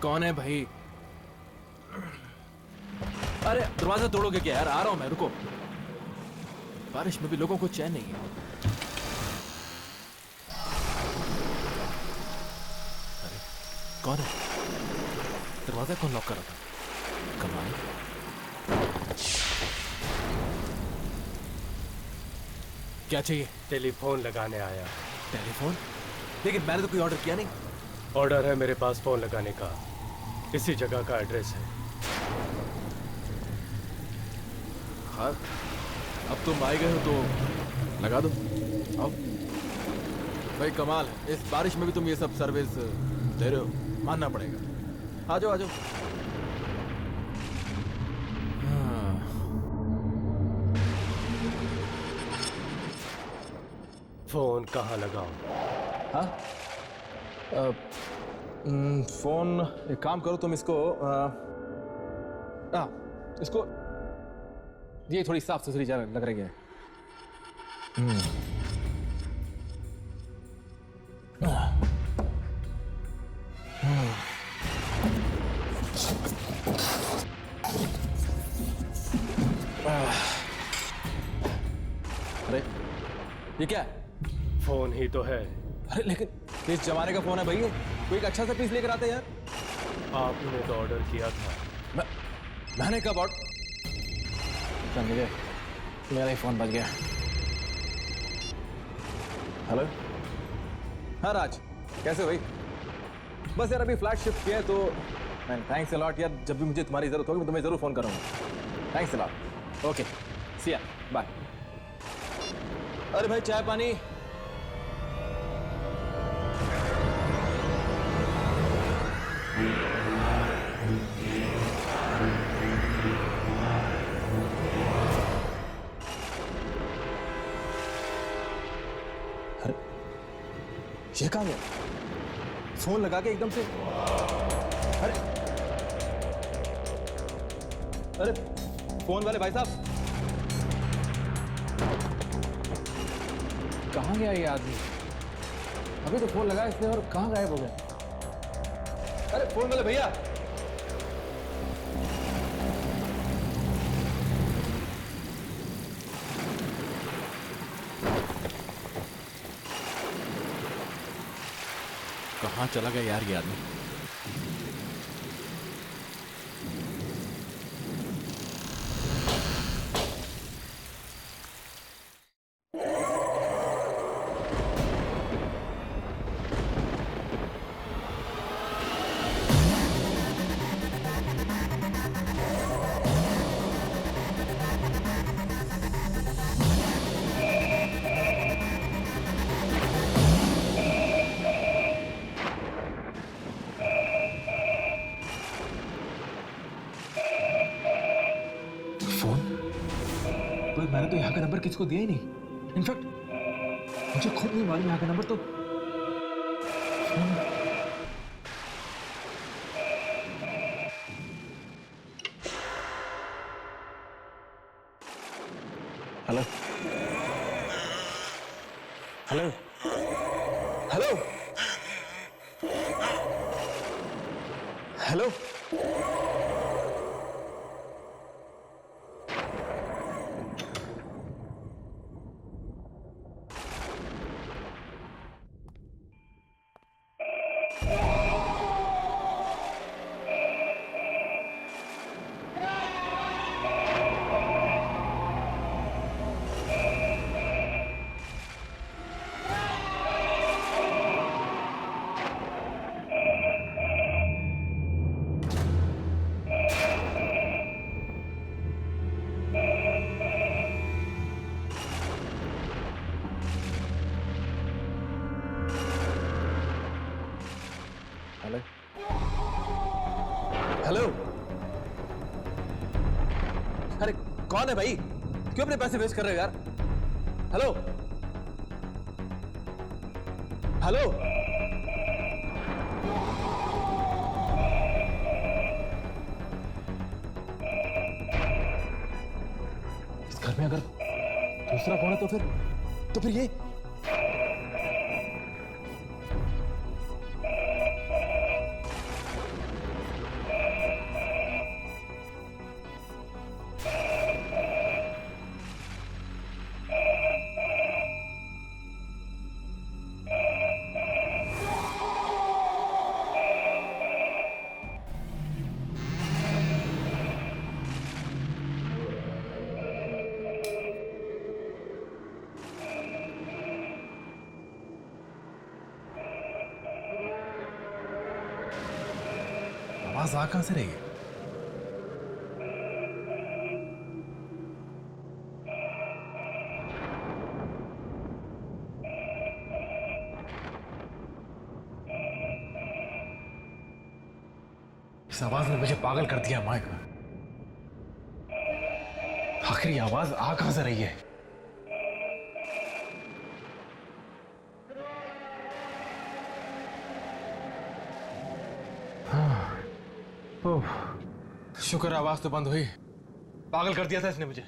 कौन है भाई? अरे दरवाजा तोड़ोगे क्या यार? आ रहा हूं मैं, रुको। बारिश में भी लोगों को चैन नहीं है। अरे कौन है? दरवाजा कौन लॉक कर रहा था? कमाल। क्या चाहिए? टेलीफोन लगाने आया। टेलीफोन? लेकिन मैंने तो कोई ऑर्डर किया नहीं। ऑर्डर है मेरे पास फोन लगाने का। इसी जगह का एड्रेस है। हाँ, अब तुम आ गए हो तो लगा दो। आओ भाई, कमाल है। इस बारिश में भी तुम ये सब सर्विस दे रहे हो, मानना पड़ेगा। आ जाओ आ जाओ। हाँ। फोन कहाँ लगाऊं? हाँ? फोन एक काम करो तुम, इसको इसको ये थोड़ी साफ सुथरी जगह लग रही है। अरे ये क्या है? फोन ही तो है। अरे लेकिन किस जमाने का फोन है भाई ये? कोई एक अच्छा सा पीस लेकर आते यार। आपने तो ऑर्डर किया था। मैंने कब ऑर्डर? मुझे मेरा ही फोन बज गया। हेलो। हाँ राज, कैसे हो भाई? बस यार अभी फ्लैट शिफ्ट किया है तो थैंक्स अ लॉट यार। जब भी मुझे तुम्हारी जरूरत होगी मैं तुम्हें जरूर फोन करूंगा। Thanks a lot. ओके सी या, बाय। अरे भाई चाय पानी? अरे ये कहाँ गया? फोन लगा के एकदम से। अरे अरे फोन वाले भाई साहब, कहाँ गया ये आदमी? अभी तो फोन लगा इसने और कहाँ गायब हो गया? अरे फोन वाले भैया, कहाँ चला गया यार ये आदमी? पर मैंने तो यहाँ का नंबर किसको दिया ही नहीं। इनफैक्ट मुझे खुद नहीं मालूम यहाँ का नंबर तो। Hello hello hello hello. Hello hello. अरे कौन है भाई? क्यों अपने पैसे वेस्ट कर रहे हो यार? Hello hello. इस घर में अगर दूसरा फोन है तो फिर ये आवाज आ कहां से रही है? इस आवाज ने मुझे पागल कर दिया माइक। आखिर ये आवाज आ कहां से रही है? ओह, शुक्र आवाज तो बंद हुई। पागल कर दिया था इसने मुझे।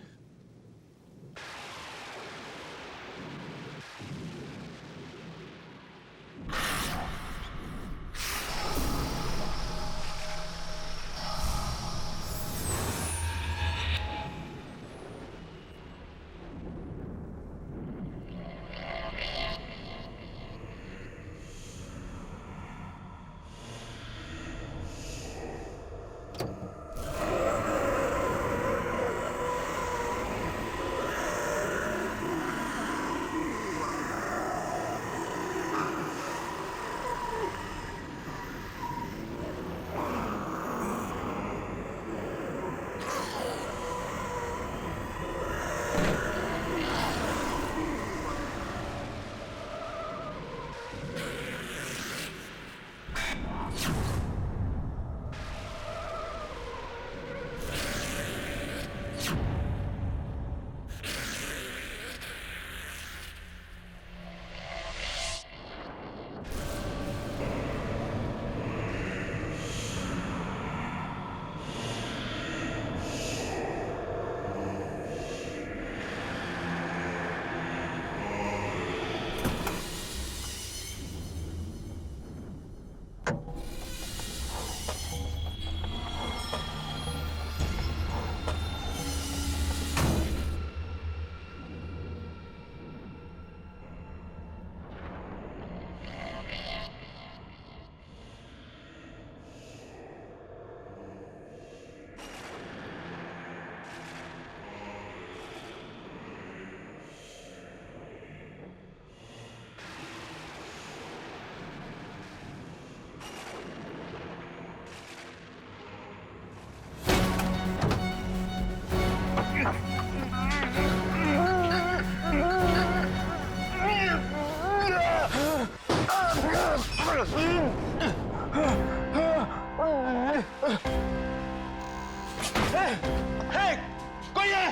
कोई है?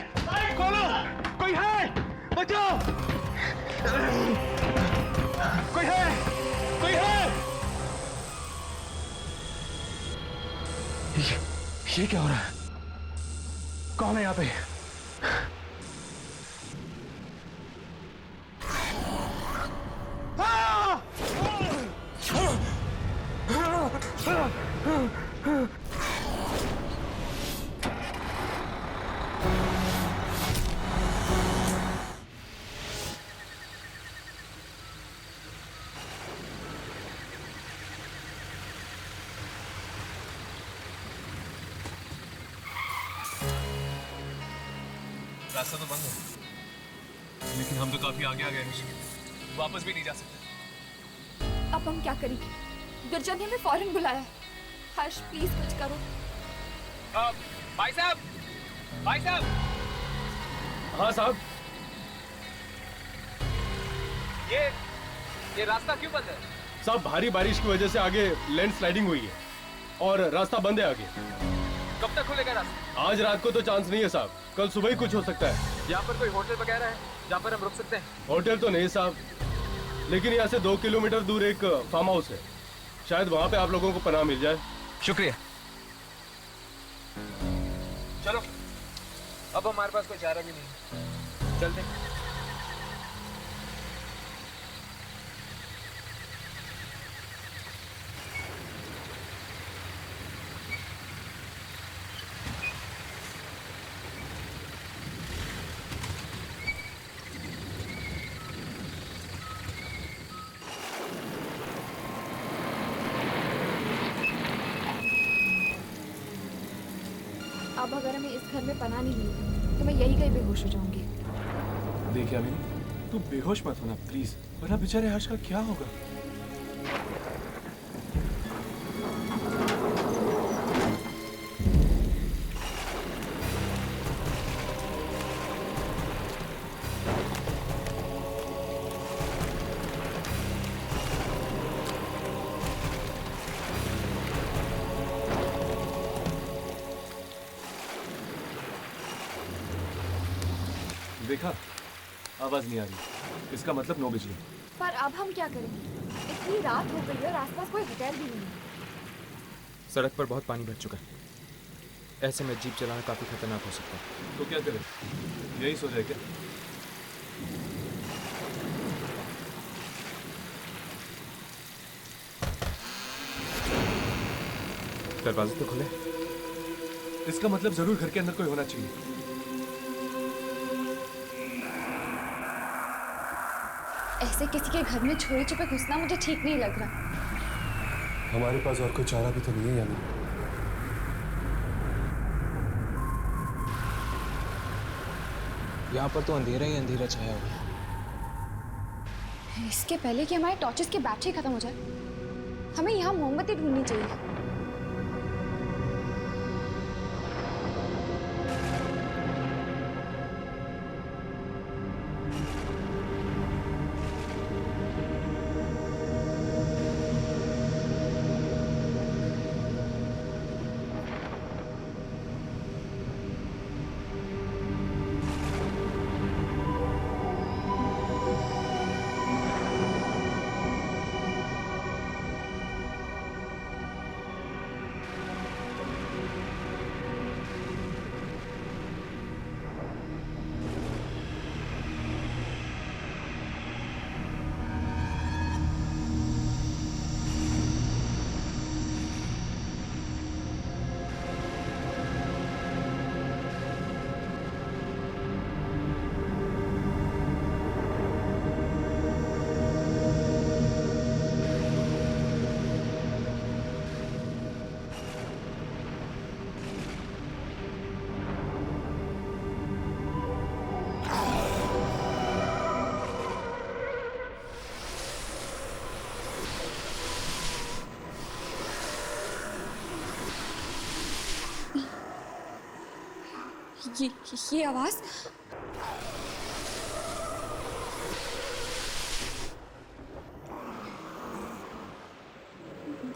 खोलो! कोई है? बचाओ! कोई है? कोई है? ये क्या हो रहा है? कौन है यहाँ पे? रास्ता तो बंद है, लेकिन हम तो काफी आगे आ गए हैं। वापस भी नहीं जा सकते। अब हम क्या करें? गुरजर ने हमें फौरन बुलाया। हर्ष प्लीज कुछ करो। भाई साहब! भाई साहब! हाँ साहब। ये रास्ता क्यों बंद है? साहब भारी बारिश की वजह से आगे लैंड स्लाइडिंग हुई है और रास्ता बंद है आगे। कब तक खुलेगा रास्ता? आज रात को तो चांस नहीं है साहब, कल सुबह ही कुछ हो सकता है। यहाँ पर कोई होटल वगैरह है जहाँ पर हम रुक सकते हैं? होटल तो नहीं साहब, लेकिन यहाँ से 2 किलोमीटर दूर एक फार्म हाउस है, शायद वहाँ पे आप लोगों को पनाह मिल जाए। शुक्रिया। चलो, अब हमारे पास कोई चारा भी नहीं, चलते हैं। अब अगर हमें इस घर में पनाह नहीं मिली तो मैं यही कहीं बेहोश हो जाऊंगी। देखिए अमीनी, तू बेहोश मत होना प्लीज, वरना बेचारे हर्ष का क्या होगा? देखा, आवाज नहीं आ रही, इसका मतलब नो बिजली। पर अब हम क्या करेंगे? इतनी रात हो गई है और आसपास कोई होटल भी नहीं है। सड़क पर बहुत पानी भर चुका है, ऐसे में जीप चलाना काफी खतरनाक हो सकता है। तो क्या करें, यही सो जाए क्या? दरवाजे तो खुले। इसका मतलब जरूर घर के अंदर कोई होना चाहिए। ऐसे किसी के घर में चोरी छुपे घुसना मुझे ठीक नहीं लग रहा। हमारे पास और कोई चारा भी तो नहीं है यानी। यहाँ पर तो अंधेरा ही अंधेरा छाया हुआ है। इसके पहले कि हमारे टॉर्चेस की बैटरी खत्म हो जाए, हमें यहाँ मोमबत्ती ढूंढनी चाहिए। ये आवाज,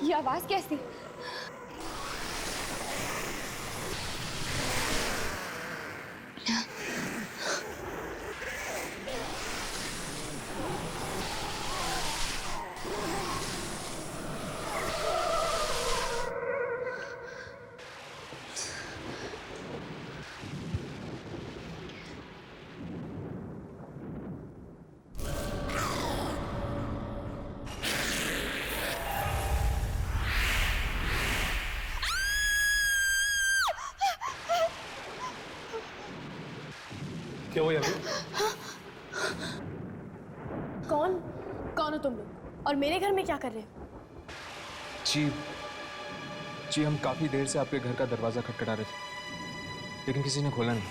ये आवाज कैसी? क्या हुआ यानी? कौन हो तुम लोग और मेरे घर में क्या कर रहे हो? जी हम काफी देर से आपके घर का दरवाजा खटखटा रहे थे, लेकिन किसी ने खोला नहीं।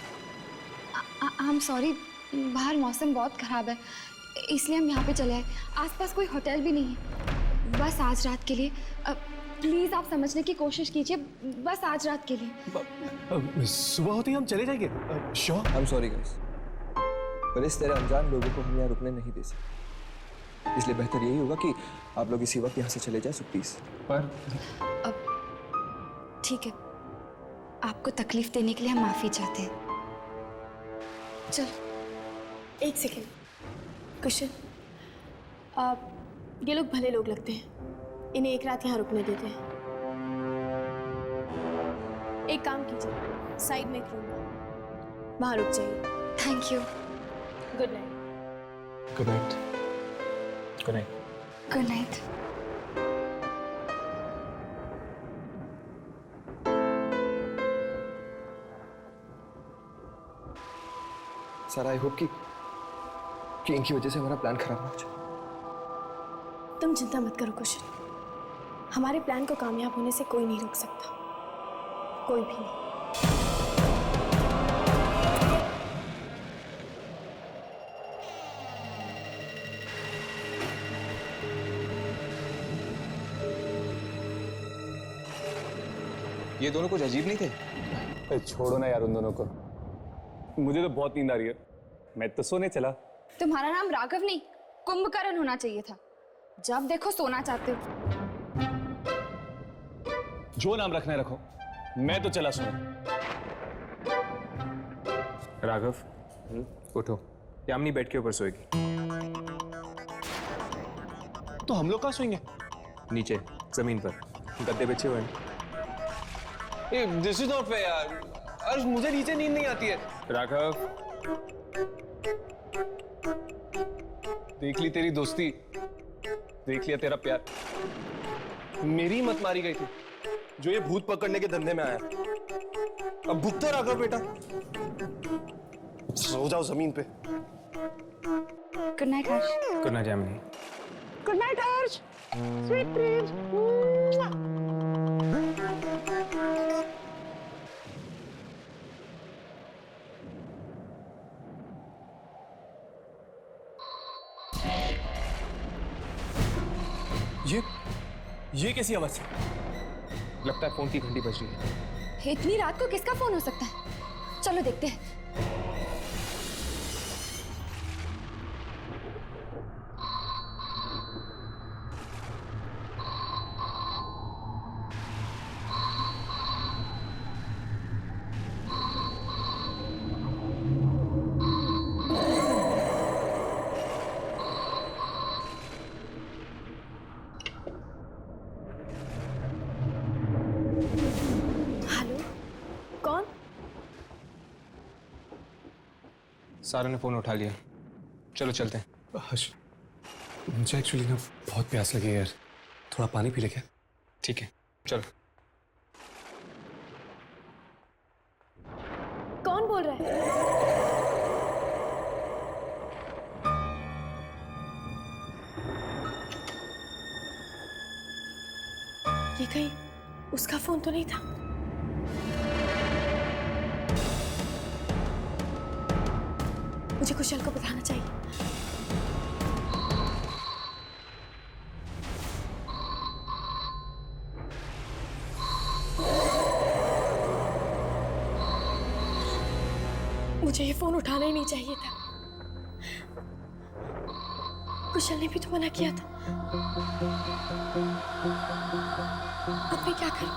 आई एम सॉरी, बाहर मौसम बहुत खराब है, इसलिए हम यहाँ पे चले आए। आसपास कोई होटल भी नहीं है। बस आज रात के लिए प्लीज आप समझने की कोशिश कीजिए, बस आज रात के लिए। सुबह होते ही हम चले जाएंगे। Sure. I am sorry guys, पर इस तरह अनजान लोगों को हम यहाँ रुकने नहीं दे सकते, इसलिए बेहतर यही होगा कि आप लोग इसी वक्त यहाँ से चले जाए। So please. पर ठीक है, आपको तकलीफ देने के लिए हम माफी चाहते हैं। चलो एक सेकेंड कुशन, ये लोग भले लोग लगते हैं, इन्हें एक रात यहाँ रुकने देते हैं। एक काम कीजिए, साइड में एक रूम है, वहाँ रुक जाइए। Thank you. Good night. Good night. Good night. Good night. Sir I hope कि इनकी वजह से हमारा प्लान खराब ना हो जाए। तुम चिंता मत करो कुशन, हमारे प्लान को कामयाब होने से कोई नहीं रोक सकता, कोई भी नहीं। ये दोनों कुछ अजीब नहीं थे? छोड़ो ना यार उन दोनों को, मुझे तो बहुत नींद आ रही है, मैं तो सोने चला। तुम्हारा नाम राघव नहीं कुंभकर्ण होना चाहिए था, जब देखो सोना चाहते हो। जो नाम रखना है रखो, मैं तो चला सोने। राघव, उठो, यामिनी बेड के ऊपर सोएगी। तो हम लोग कहाँ सोएंगे? नीचे जमीन पर गद्दे बिछे हुए हैं। दिस इज नॉट फेयर यार। अर्श, मुझे नीचे नींद नहीं आती है। राघव, देख ली तेरी दोस्ती, देख लिया तेरा प्यार। मेरी मत मारी गई थी जो ये भूत पकड़ने के धंधे में आया। अब भुगतो राघव बेटा, सो जाओ जमीन पे। Good night Harsh. Good night Yamini. Good night Harsh, sweet dreams. ये कैसी आवाज है? लगता है फोन की घंटी बज रही है। इतनी रात को किसका फोन हो सकता है? चलो देखते हैं। हेलो, कौन? सारा ने फोन उठा लिया, चलो चलते हैं। हर्ष, मुझे एक्चुअली ना बहुत प्यास लगी है यार, थोड़ा पानी पी ले क्या? ठीक है, चलो। कौन बोल रहा है? ये कहीं उसका फोन तो नहीं था? मुझे कुशल को बताना चाहिए। मुझे ये फोन उठाना ही नहीं चाहिए था। कुशल ने भी तो मना किया था। अब मैं क्या करूं?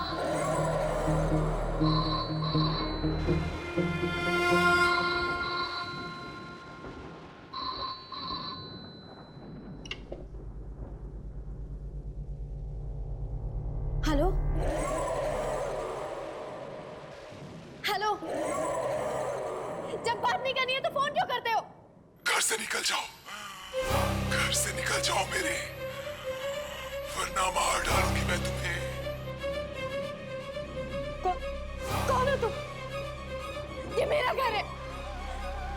हेलो, हेलो, जब बात नहीं करनी है तो फोन क्यों करते हो? घर से निकल जाओ, घर से निकल जाओ मेरे, वरना मार डालूंगी मैं तुम्हें। कौन हो तुम? ये मेरा घर है।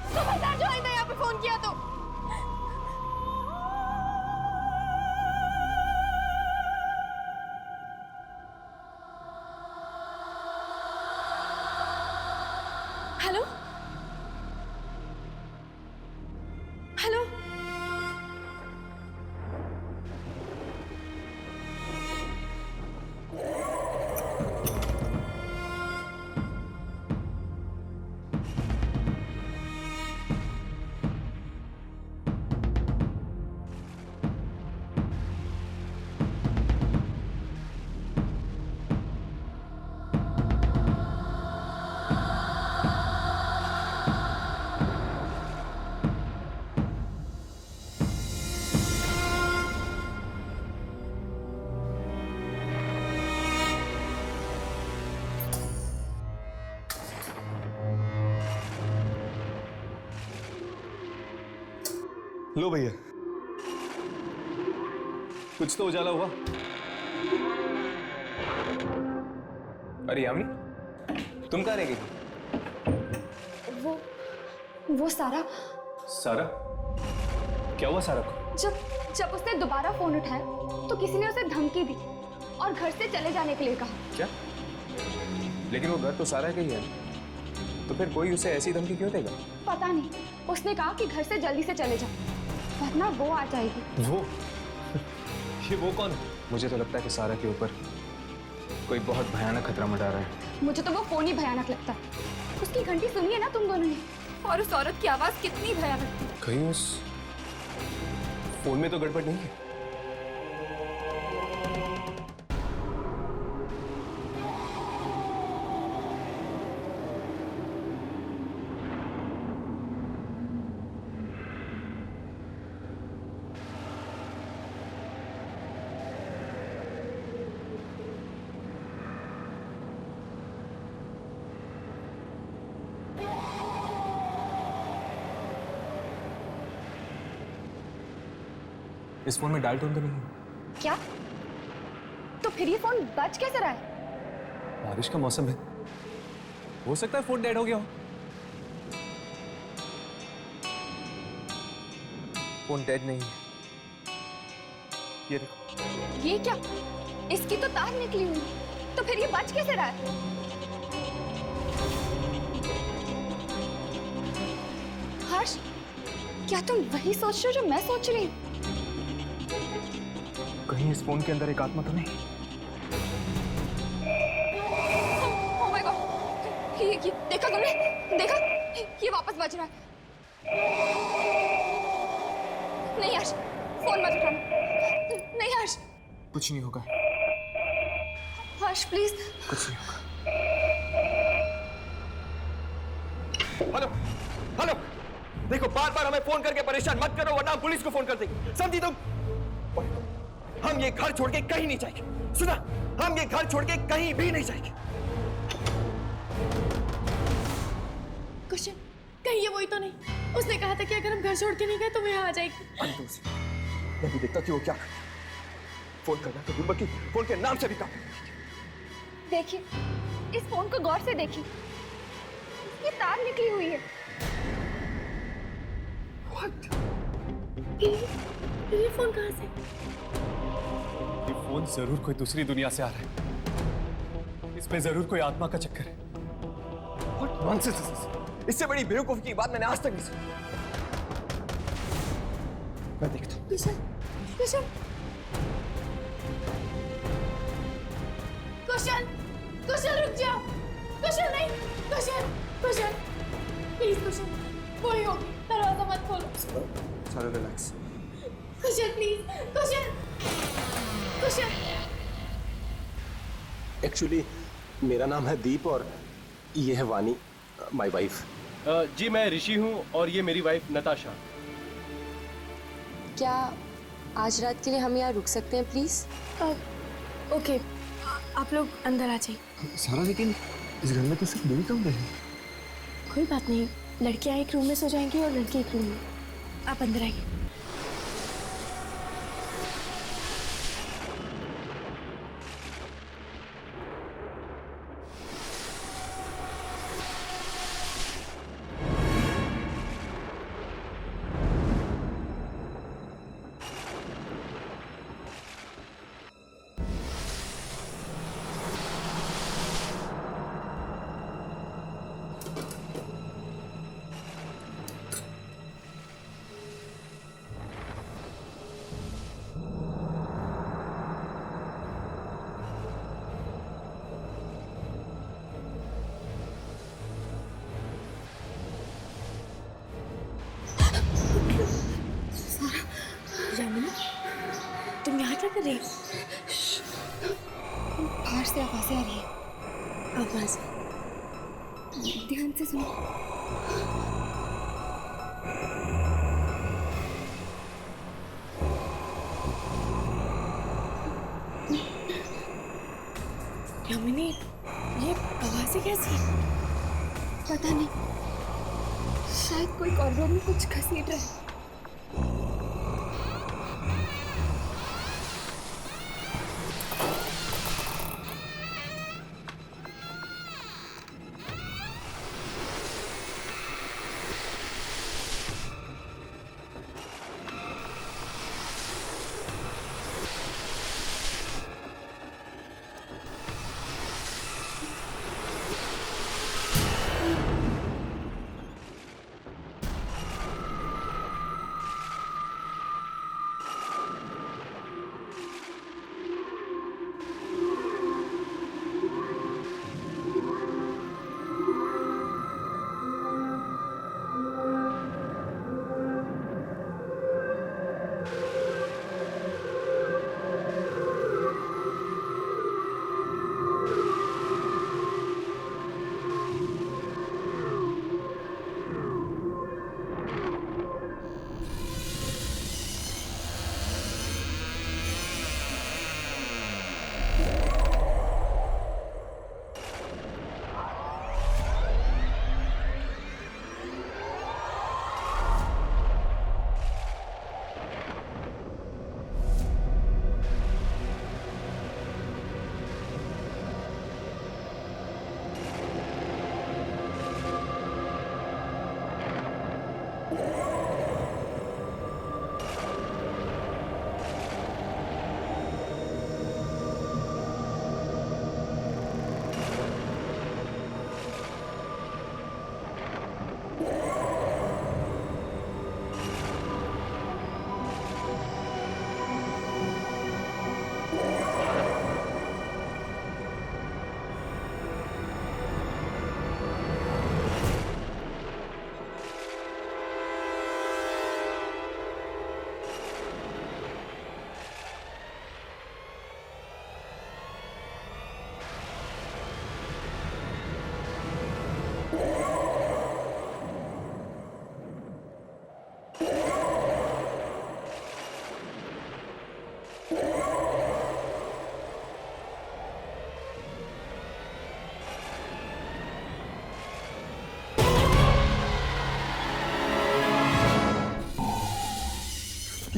खबरदार जो आइंदा यहाँ पे फोन किया तो। हेलो, हेलो, लो भैया, कुछ तो उजाला हुआ। अरे यामिनी, तुम कहाँ रह गई थी? वो सारा, सारा? क्या हुआ सारा को? जब उसने दोबारा फोन उठाया तो किसी ने उसे धमकी दी और घर से चले जाने के लिए कहा। क्या? लेकिन वो घर तो सारा का ही है, तो फिर कोई उसे ऐसी धमकी क्यों देगा? पता नहीं, उसने कहा कि घर से जल्दी से चले जाओ वरना वो आ जाएगी। वो? ये वो कौन है? मुझे तो लगता है कि सारा के ऊपर कोई बहुत भयानक खतरा मंडरा रहा है। मुझे तो वो फोन ही भयानक लगता है। उसकी घंटी सुनी है ना तुम दोनों ने, और उस औरत की आवाज कितनी भयानक थी। कहीं उस फोन में तो गड़बड़ नहीं है? इस फोन में डायल टोन तो नहीं है। क्या? तो फिर ये फोन बज कैसे रहा है? बारिश का मौसम है, हो सकता है फोन डेड हो गया हो। फोन डेड नहीं है, ये देखो। ये क्या? इसकी तो तार निकली हुई है। तो फिर ये बज कैसे रहा है? हर्ष, क्या तुम वही सोच रहे हो जो मैं सोच रही हूँ? कहीं इस फोन के अंदर एक आत्मा तो नहीं? Oh my God! ये देखा तुमने? देखा? ये वापस बज रहा है। नहीं हर्ष, फोन मत उठाना। नहीं हर्ष। कुछ नहीं होगा, हर्ष प्लीज। कुछ नहीं होगा। हेलो हेलो, देखो बार बार हमें फोन करके परेशान मत करो वरना हम पुलिस को फोन कर देंगे, समझी तुम? हम ये घर छोड़ के कहीं नहीं जाएंगे, सुना? हम ये घर छोड़ के कहीं भी नहीं जाएंगे। क्वेश्चन, कहीं ये वही तो नहीं? उसने कहा था कि अगर हम घर छोड़ के नहीं गए तो मैं यहाँ आ जाएगी। मैं भी देखता कि वो क्या करता है। फोन करना तो दूर, बल्कि फोन के नाम से भी काम। देखिए, इस फोन को गौर से देखिए। इसकी तार निकली हुई है। ये फोन कहाँ से? ये फोन जरूर कोई दूसरी दुनिया से आ रहा है, इसमें जरूर कोई आत्मा का चक्कर है। What nonsense is this? इससे बड़ी बेवकूफी की बात मैंने आज तक नहीं सुनी। मैं देखता हूँ। कुशल, कुशल, कुशल, कुशल रुक जाओ। कुशल नहीं, कुशल, कुशल, प्लीज कुशल, वही होगी, दरवाजा मत खोलो। चलो relax. Kusal please, Kusal, Kusal. Actually मेरा नाम है दीप और ये है वानी, माय वाइफ। जी मैं ऋषि हूँ और ये मेरी वाइफ नताशा। क्या आज रात के लिए हम यहाँ रुक सकते हैं प्लीज? ओके, आप लोग अंदर आ जाइए। सारा, लेकिन इस घर में तो सिर्फ 2 कमरे हैं। कोई बात नहीं, लड़कियां एक रूम में सो जाएंगी और लड़के एक रूम में। आप अंदर आइए। तुम यहाँ क्या कर रही हो? बाहर से आवाजें आ रही है। आवाज? ध्यान से सुनो। यामिनी, ये आवाजें कैसी? पता नहीं, शायद कोई कॉरिडोर में कुछ घसीट रहा है।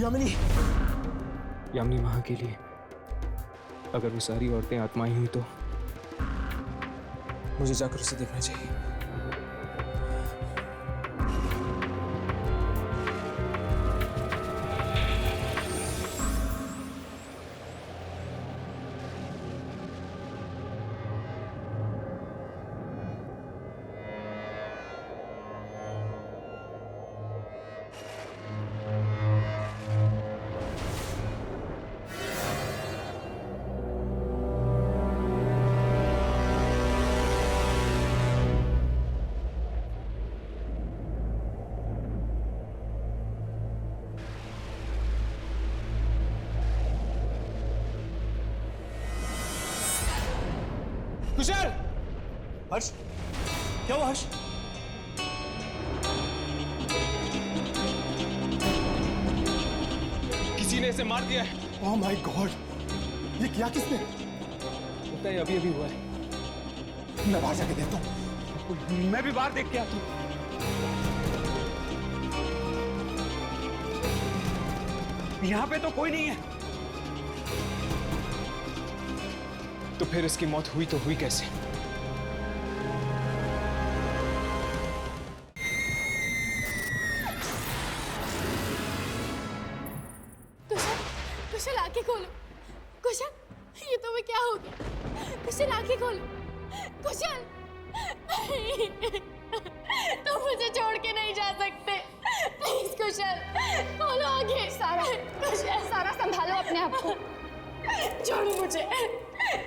यामिनी यामिनी वहां के लिए अगर वो सारी औरतें आत्माएं हुई तो मुझे जाकर उसे देखना चाहिए। कुशल! हर्ष, क्या हुआ हर्ष? किसी ने इसे मार दिया है। Oh my God! ये किया किसने? लगता है अभी अभी हुआ है। मैं बाहर जाके देखता हूँ। मैं भी बाहर देख के आता हूँ। यहाँ पे तो कोई नहीं है। तो फिर इसकी मौत हुई तो हुई कैसे? कुशल, कुशल आंखें खोलो। कुशल, ये तुम्हें क्या हो गया? कुशल आंखें खोलो। कुशल, नहीं, तुम मुझे छोड़ के नहीं जा सकते। प्लीज कुशल, खोलो आंखें। सारा, कुशल, सारा संभालो अपने आप को। छोड़ो मुझे।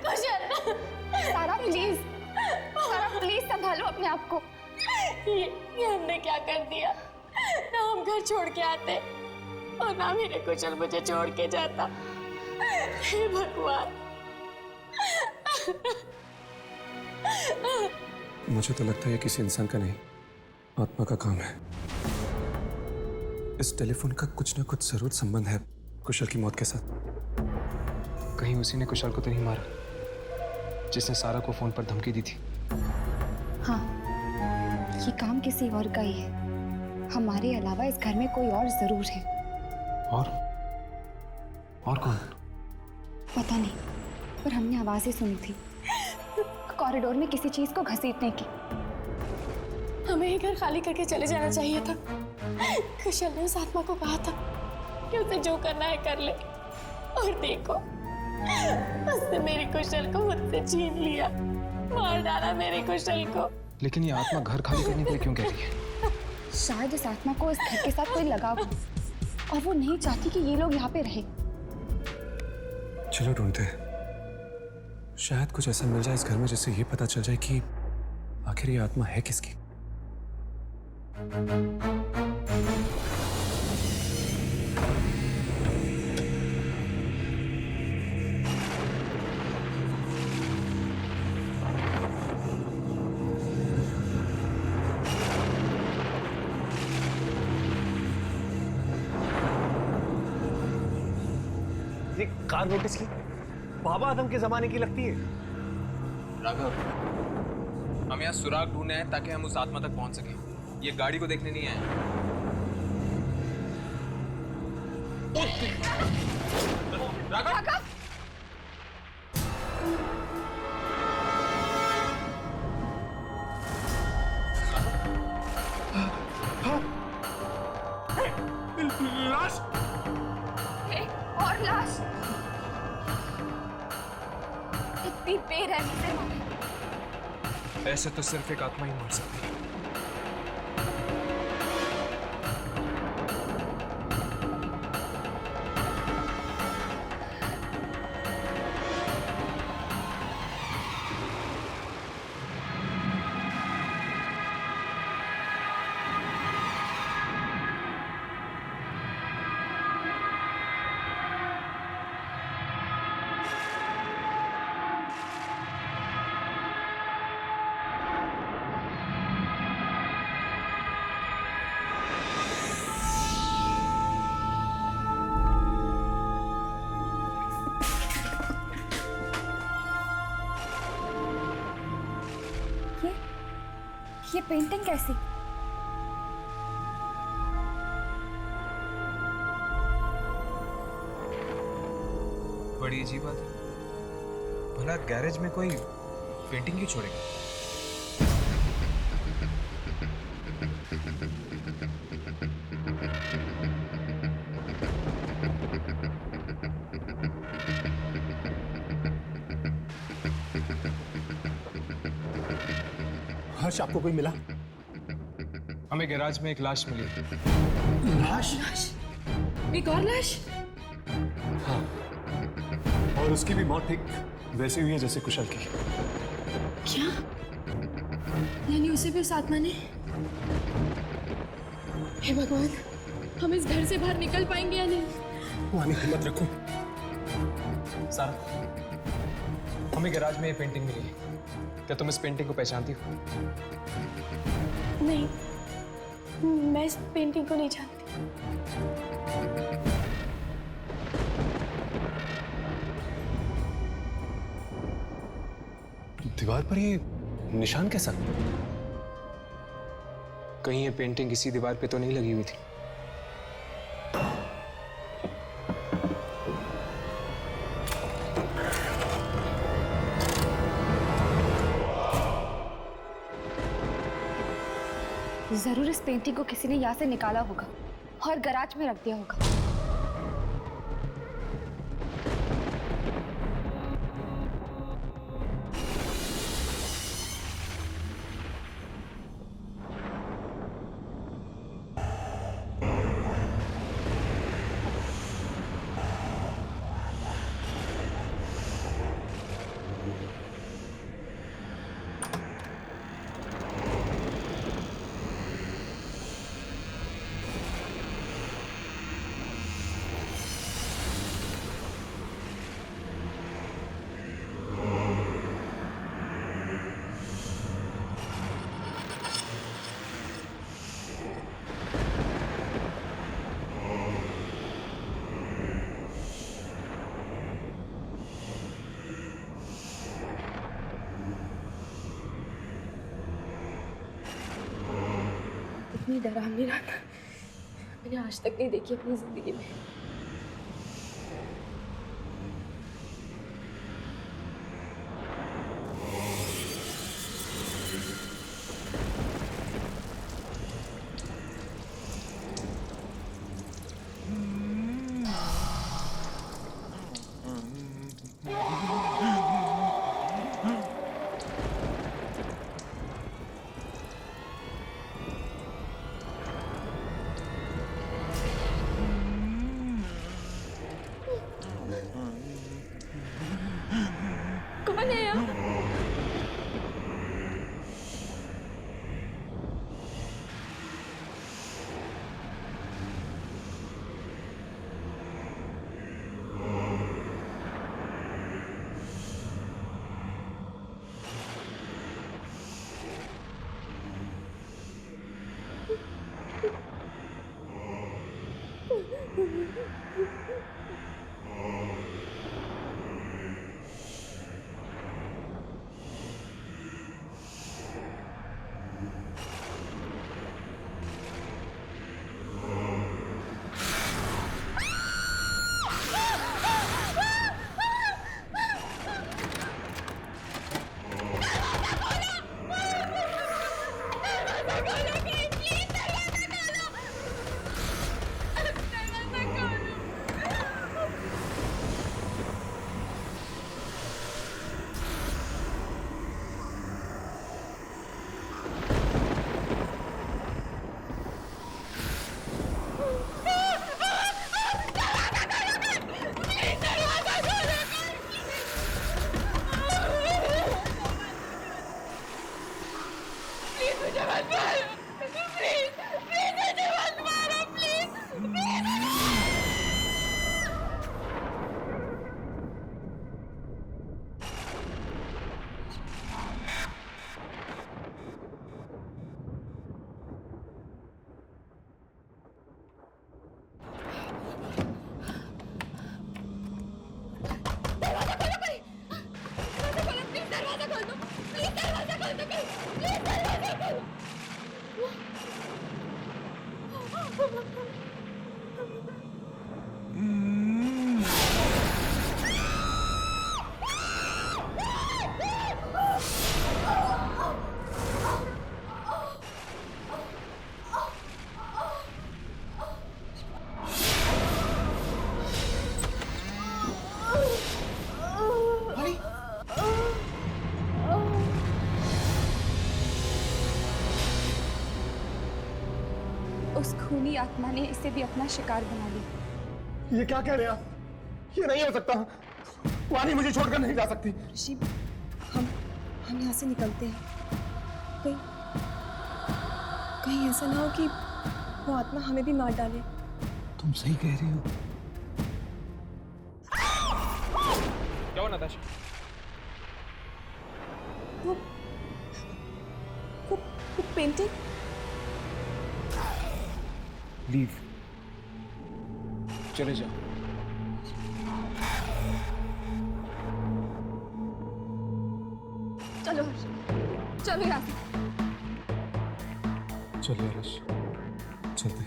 कुशल, सारा प्लीज, सारा प्लीज संभालो अपने आप को। ये हमने क्या कर दिया? ना हम घर छोड़ के आते और ना मेरे कुशल मुझे छोड़ के जाता। हे भगवान। मुझे तो लगता है किसी इंसान का नहीं, आत्मा का काम है। इस टेलीफोन का कुछ ना कुछ जरूर संबंध है कुशल की मौत के साथ। कहीं उसी ने कुशल को तो नहीं मारा जिसने सारा को फोन पर धमकी दी थी? हाँ, ये काम किसी और का ही है। हमारे अलावा इस घर में कोई और जरूर है। और कौन? पता नहीं, पर हमने आवाजें सुनी थी कॉरिडोर में किसी चीज को घसीटने की। हमें ये घर खाली करके चले जाना चाहिए था। कुशल ने उस आत्मा को कहा था कि उसे जो करना है कर ले, और देखो उसने मेरे कुशल को मुझसे छीन लिया, मार डाला मेरे कुशल को। लेकिन ये आत्मा घर खाली करने के लिए क्यों कह रही है? शायद इस आत्मा को इस घर के साथ कोई लगाव हो और वो नहीं चाहती कि ये लोग यहाँ पे रहे। चलो ढूंढते हैं, शायद कुछ ऐसा मिल जाए इस घर में जिससे ये पता चल जाए कि आखिर ये आत्मा है किसकी। ये कार नोटिस की बाबा आदम के जमाने की लगती है। राघव, हम यहाँ सुराग ढूंढे हैं ताकि हम उस आत्मा तक पहुंच सकें। ये गाड़ी को देखने नहीं आए। राघव! लाश! और लाश इतनी बेरहमी से मारा। ऐसे तो सिर्फ एक आत्मा ही मार सकती है। ये पेंटिंग कैसी? बड़ी अजीब बात है। भला गैरेज में कोई पेंटिंग क्यों छोड़ेगा? हर्ष, आपको कोई मिला? हमें गैराज में एक लाश मिली। लाश? एक और लाश? हाँ, और उसकी भी मौत ठीक वैसी हुई है जैसे कुशल की। क्या? यानी उसे भी उस आत्मा ने? हे भगवान, हम इस घर से बाहर निकल पाएंगे या नहीं? वानी, हिम्मत रखो। सारा, हमें गैराज में ये पेंटिंग मिली है। क्या तुम इस पेंटिंग को पहचानती हो? नहीं, मैं इस पेंटिंग को नहीं जानती। दीवार पर ये निशान कैसा? कहीं ये पेंटिंग किसी दीवार पे तो नहीं लगी हुई थी? जरूर इस पेंटिंग को किसी ने यहाँ से निकाला होगा और गैराज में रख दिया होगा। इतनी डरावनी रात मैंने आज तक नहीं देखी अपनी जिंदगी में। कौन है यहाँ? उस खूनी आत्मा ने इसे भी अपना शिकार बना लिया। ये क्या कह रहे हैं आप? ये नहीं हो सकता। वानी मुझे छोड़कर नहीं जा सकती। ऋषि, हम यहाँ से निकलते हैं। कहीं ऐसा ना हो कि वो आत्मा हमें भी मार डाले। तुम सही कह रही हो। क्या हुआ नताशा? वो पेंटिंग। लीव, चले जाओ। चलो हर्ष, चलो यहाँ से। चलिए हर्ष, चलते।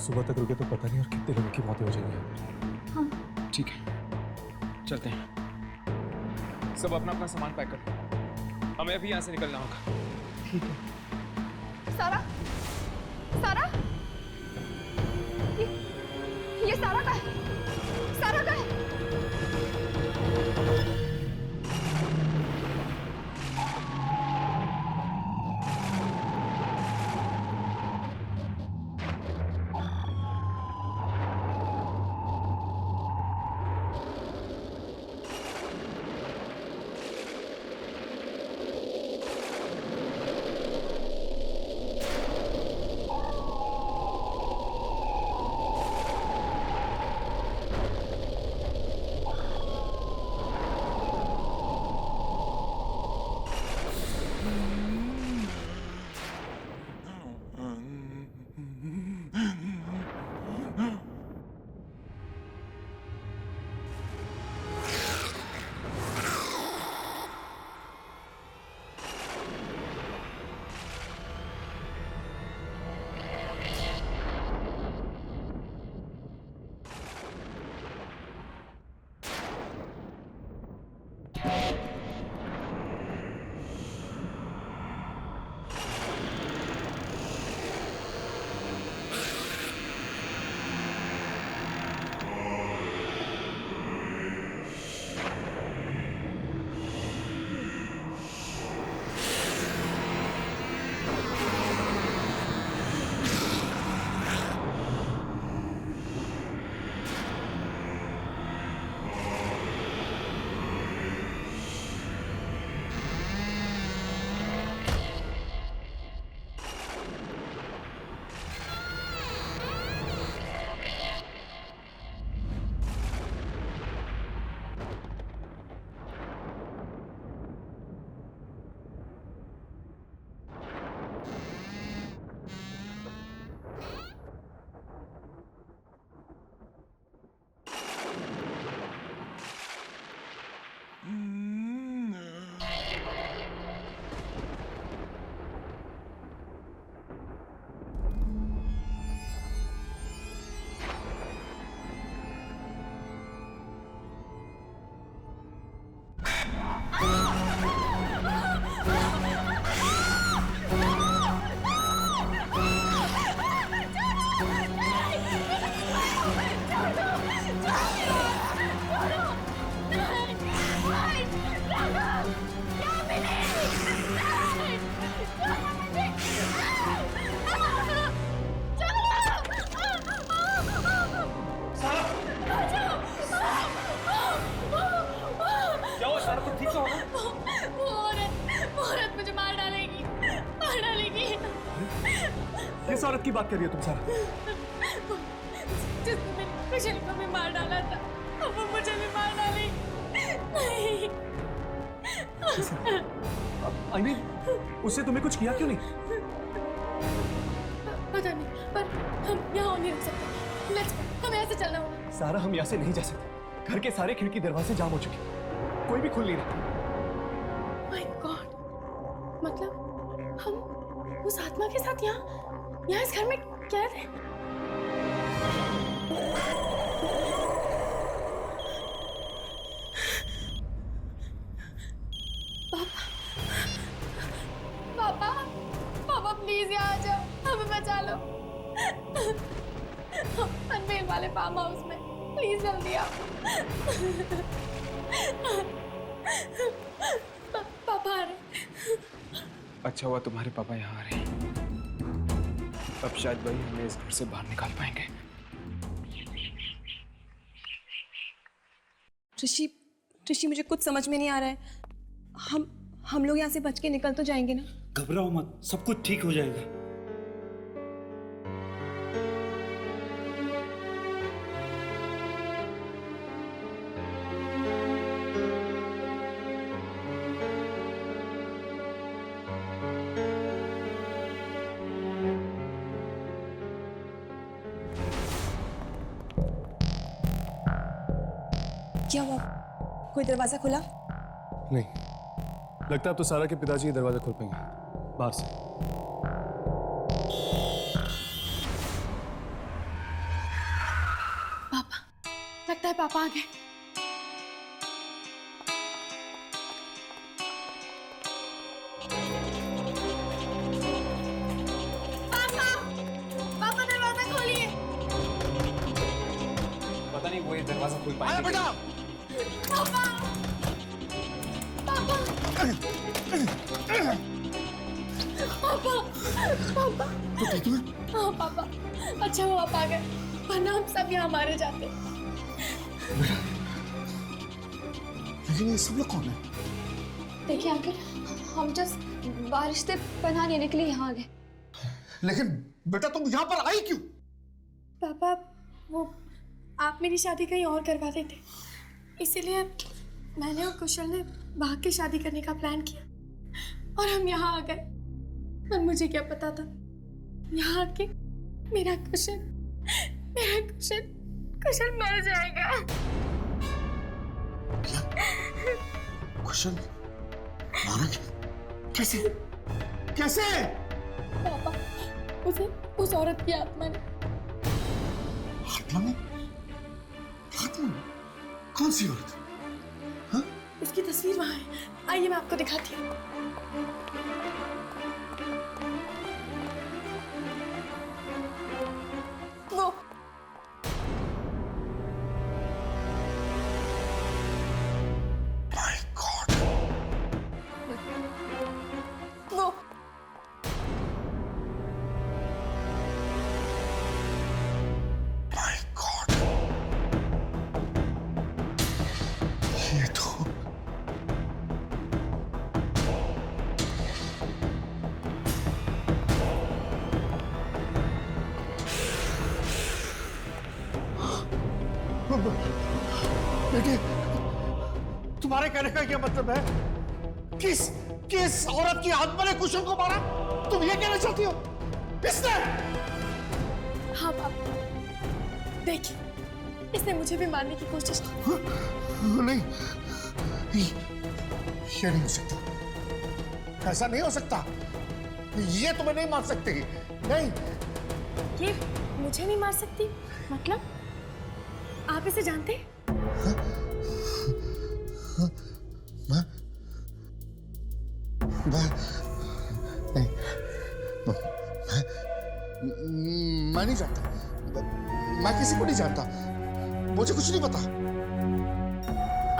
सुबह तक रुके तो पता नहीं और कितने लोगों की मौतें हो जाएंगी। हाँ ठीक है, चलते हैं। सब अपना अपना सामान पैक करो, हमें अभी यहाँ से निकलना होगा। ठीक है। सारा, सारा, ये सारा का है, सारा का है। किस औरत की बात कर रही हो तुम सारा? जिसने मेरी कुशल को भी मार डाला था, अब वो मुझे भी मार डालेगी। नहीं। I mean, उससे तुम्हें कुछ किया क्यों नहीं? पता नहीं, पर हम यहाँ नहीं रुक सकते। हम यहाँ से चलना होगा। सारा, हम यहाँ से नहीं जा सकते। घर के सारे खिड़की दरवाजे जाम हो चुके, कोई भी खुल नहीं रहा। My God, मतलब हम उस आत्मा के साथ यहाँ इस घर में कैद हैं? पापा, पापा प्लीज यहाँ आ जाओ, हमें बचा लो। अनवेल वाले फार्म हाउस में, प्लीज जल्दी आओ। पापा आ रहे। अच्छा हुआ तुम्हारे पापा यहाँ आ रहे हैं। अब शायद वही हमें इस घर से बाहर निकाल पाएंगे। ऋषि मुझे कुछ समझ में नहीं आ रहा है। हम लोग यहाँ से बच के निकल तो जाएंगे ना? घबराओ मत, सब कुछ ठीक हो जाएगा। क्या हुआ? कोई दरवाजा खुला? नहीं, लगता है अब तो सारा के पिताजी ही दरवाजा खोल पाएंगे बाहर से। पापा, लगता है पापा आ गए। पापा, पापा दरवाजा खोलिए। पता नहीं वो ये दरवाजा खोल पाएंगे। बेटा पापा, पापा, पापा, पापा। हाँ पापा, अच्छा हुआ आप आ गए, वरना हम सब यहाँ मारे जाते। लेकिन ये सब लोग कौन है? देखिए अंकल, हम जस्ट बारिश से पनाह लेने के लिए यहाँ आ गए। लेकिन बेटा तुम यहाँ पर आई क्यों? पापा, वो आप मेरी शादी कहीं और करवा देते, इसीलिए मैंने और कुशल ने भाग के शादी करने का प्लान किया और हम यहाँ आ गए। और मुझे क्या पता था यहाँ आके मेरा कुशल मर जाएगा। क्या? कुशल मारा गया? कैसे? कैसे? पापा, उसे उस औरत की आत्मा ने। आत्मा ने? आत्मा? कौन सी औरत? हाँ? उसकी तस्वीर वहां है, आइए मैं आपको दिखाती हूँ। वो My God! वो My God! ये तो बेटे, तुम्हारे कहने का क्या मतलब है? किस औरत की आत्मा ने कुशल को मारा? तुम ये कहना चाहती हो? किसने? हाँ पापा, देखिए, इसने मुझे भी मारने की कोशिश की। नहीं, ये नहीं हो सकता। ऐसा नहीं हो सकता। ये तुम्हें नहीं मार सकती। नहीं। ये मुझे नहीं मार सकती? मतलब आप इसे जानते हैं? मैं नहीं जानता। मैं किसी को नहीं जानता। मुझे कुछ नहीं पता।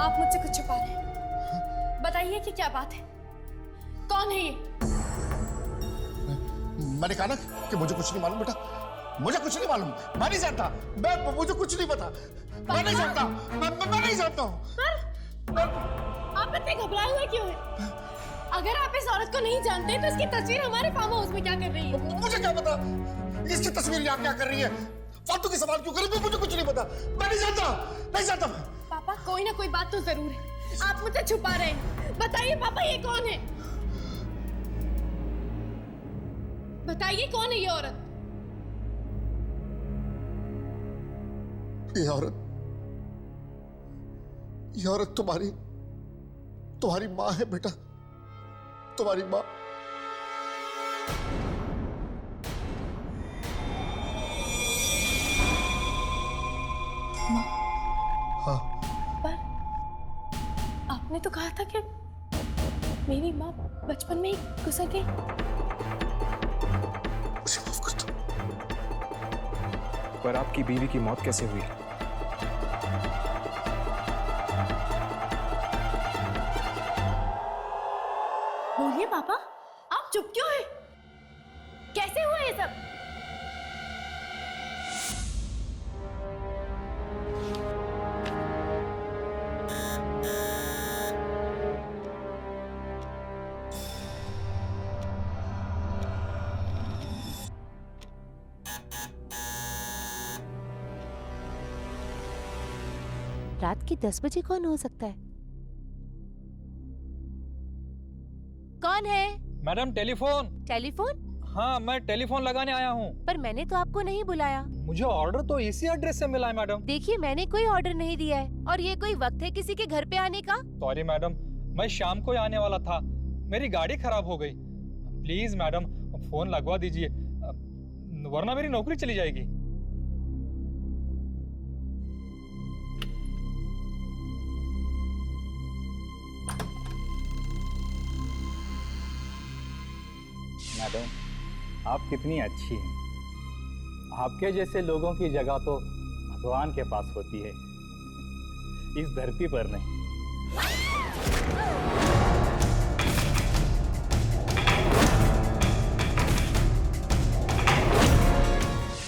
आप मुझसे कुछ छुपा रहे हैं। बताइए कि क्या बात है? कौन है ये? मैंने कहा ना कि मुझे कुछ नहीं मालूम बेटा। मुझे कुछ नहीं मालूम। मैं नहीं जानता। मुझे कुछ नहीं पता। मैं नहीं जानता। मैं नहीं जानता हूँ। आप इतने घबराए हुए क्यों हैं? अगर आप इस औरत को नहीं जानते तो इसकी तस्वीर हमारे फार्म हाउस में क्या कर रही है? मुझे क्या पता इसकी तस्वीर यहाँ क्या कर रही है? फालतू के सवाल क्यों कर रही है? मुझे कुछ नहीं पता। मैं नहीं जानता। नहीं जानता मैं। पापा, कोई ना कोई बात तो जरूर है। आप मुझे छुपा रहे हैं। बताइए पापा, ये कौन है? बताइए कौन है ये औरत? ये औरत तुम्हारी माँ है बेटा। तुम्हारी माँ। हाँ। पर आपने तो कहा था कि मेरी माँ बचपन में ही गुजर गई। मुझे माफ कर दो। पर आपकी बीवी की मौत कैसे हुई? बोलिए पापा, आप चुप क्यों हैं? कैसे हुआ ये सब? रात के 10 बजे कौन हो सकता है? कौन है? Madam telephone. टेलीफोन? हाँ, मैं टेलीफोन लगाने आया हूँ। पर मैंने तो आपको नहीं बुलाया। मुझे ऑर्डर तो इसी एड्रेस से मिला है मैडम। देखिए, मैंने कोई ऑर्डर नहीं दिया है और ये कोई वक्त है किसी के घर पे आने का? सॉरी मैडम, मैं शाम को ही आने वाला था, मेरी गाड़ी खराब हो गई। प्लीज मैडम फोन लगवा दीजिए, वरना मेरी नौकरी चली जाएगी। मैडम, आप कितनी अच्छी हैं। आपके जैसे लोगों की जगह तो भगवान के पास होती है, इस धरती पर नहीं।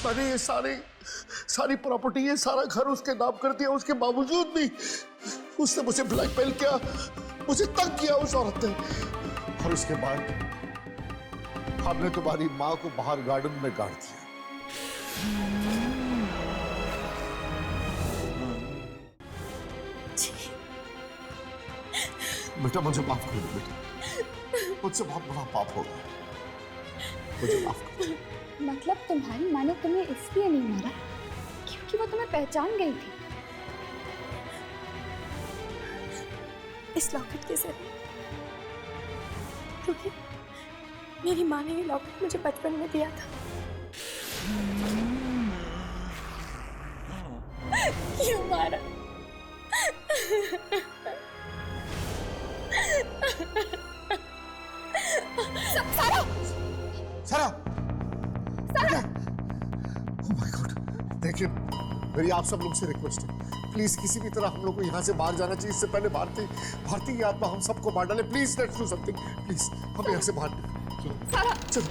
मैंने ये सारी प्रॉपर्टी, ये सारा घर उसके नाम कर दिया, उसके बावजूद भी उसने मुझे ब्लैकमेल किया, मुझे तंग किया उस औरत ने। और उसके बाद हमने तुम्हारी माँ को बाहर गार्डन में गाड़ दिया। बेटा मुझे माफ कर दो बेटा, मुझसे बहुत बड़ा पाप हो गया, मुझे माफ कर दो। मतलब तुम्हारी माँ ने तुम्हें इसलिए नहीं मारा क्योंकि वो तुम्हें पहचान गई थी? इस लॉकेट के जरिए, क्योंकि मेरी माँ ने ये लॉकेट मुझे बचपन में दिया था। क्यों मारा? सारा! सारा! सारा! Oh my God! देखिए, मेरी आप सब लोग से रिक्वेस्ट है, प्लीज किसी भी तरह हम लोग को यहाँ से बाहर जाना चाहिए। इससे पहले भारती की आत्मा हम सबको मार डाले। Please let's do something, please हमें यहाँ से बाहर चलो।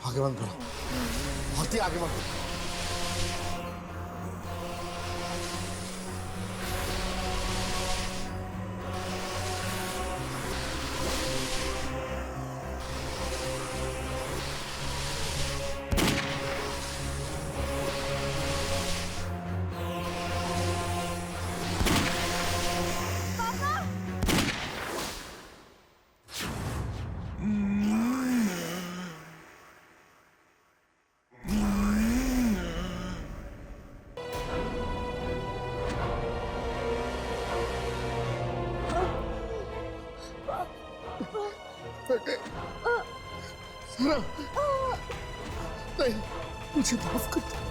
आगे बंद करो, भारती आगे बढ़ो। नहीं, मुझे माफ कर दो।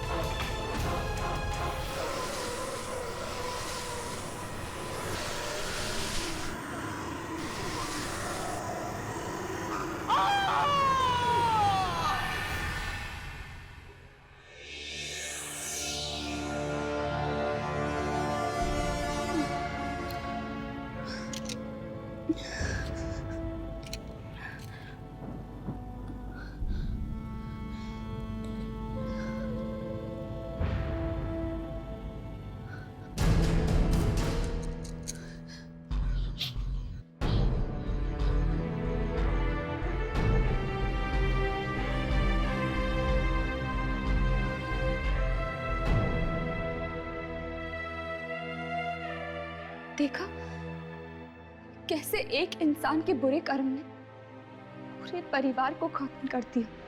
देखा कैसे एक इंसान के बुरे कर्म ने पूरे परिवार को खत्म कर दिया।